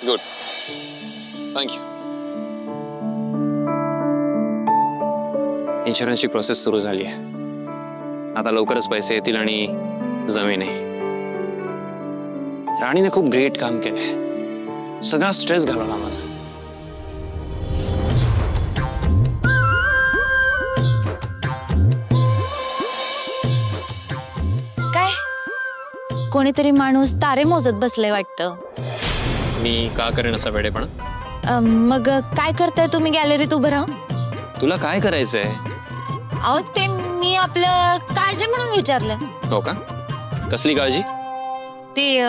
Good, thank you. इन्शुरन्सची process सुरू झाली आहे. आता लवकरच पैसे येतील आणि जमीन आहे. राणीने खूप ग्रेट काम केलंय. सगळा स्ट्रेस घालवला माझा. काय कोणीतरी माणूस तारे मोजत बसले वाटतं. मी का करेन असा वेडेपणा? मग काय करताय तुम्ही गॅलरीत उभं राहून? तुला काय करायचंय? अहो ते मी आपलं काळजी म्हणून विचारलं. हो का? कसली काळजी? ते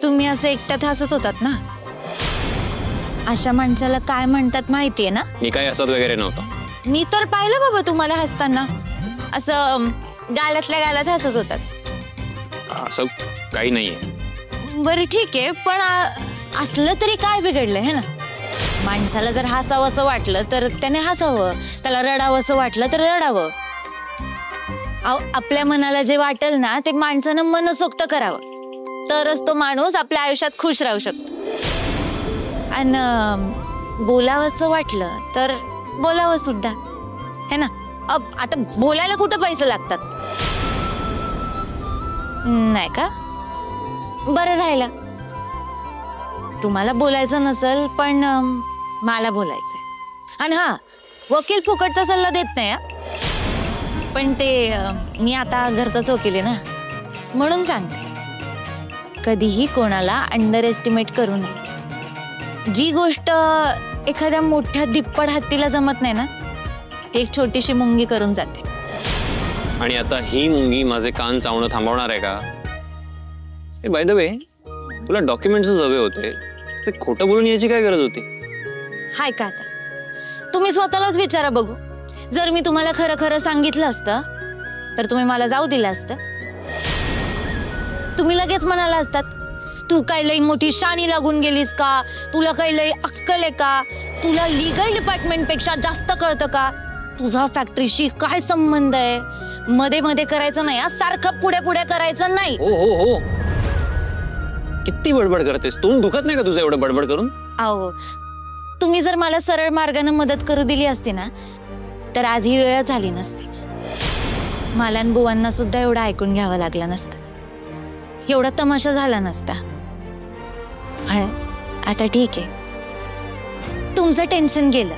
तुम्ही असं एकट्यात हसत होतात ना, अशा माणसाला काय म्हणतात माहितीये ना? मी काय हसत वगैरे नव्हतो. मी तर पाहिलं बाबा तुम्हाला हसताना. असं गालातल्या गालात हसत होतात. असं काही नाहीये. बरं ठीक आहे, पण असलं तरी काय बिघडलं है ना? माणसाला जर हसावं असं वाटलं तर त्याने हसावं, त्याला रडावं असं वाटलं तर रडावं. आपल्या मनाला जे वाटेल ना ते माणसानं मनसोक्त करावं, तरच तो माणूस आपल्या आयुष्यात खुश राहू शकतो. आणि बोलावं असं वाटलं तर बोलावं सुद्धा है ना. आता बोलायला कुठं पैसे लागतात? नाही का? बरं राहिला. तुम्हाला बोलायचं नसेल पण मला बोलायचंय. आणि हा, वकील फुकटचा सल्ला देत नाही. पण ते मी आता घरचाच वकील आहे ना, म्हणून सांगते, कधीही कोणाला अंडर एस्टिमेट करू नये. जी गोष्ट एखाद्या मोठ्या दिप्पड हत्तीला जमत नाही ना, ती एक छोटीशी मुंगी करून जाते. आणि आता ही मुंगी माझे कान चावणं थांबवणार आहे का? बाय द वे, तुला डॉक्युमेंट्स हवे होते, ते खोटं बोलून यायची काय गरज होती? हाय का? आता तुम्ही स्वतःलाच विचारा बघू. जर मी तुम्हाला खरं खरं सांगितलं असतं तर तुम्ही मला जाऊ दिलं असतं? तुम्ही लगेच म्हणाला असतात, तू काय लई मोठी शानी लागून गेलीस का? तुला काही लई अक्कल आहे का? तुला लीगल डिपार्टमेंट पेक्षा जास्त कळतं का? तुझा फॅक्टरीशी काय संबंध आहे? मध्ये मध्ये करायचं नाही, सारखं पुढे पुढे करायचं नाही. हो हो हो, किती बडबड करतेस तू? दुखत नाही का तुझं एवढं बडबड करून? अहो, तुम्ही जर मला सरळ मार्गाने मदत करू दिली असती ना तर आज ही वेळ झाली नसती. मला आणि बुवांना सुद्धा एवढं ऐकून घ्यावं लागलं नसतं, एवढा तमाशा झाला नसता. आता ठीक आहे, तुमचं टेन्शन गेलं.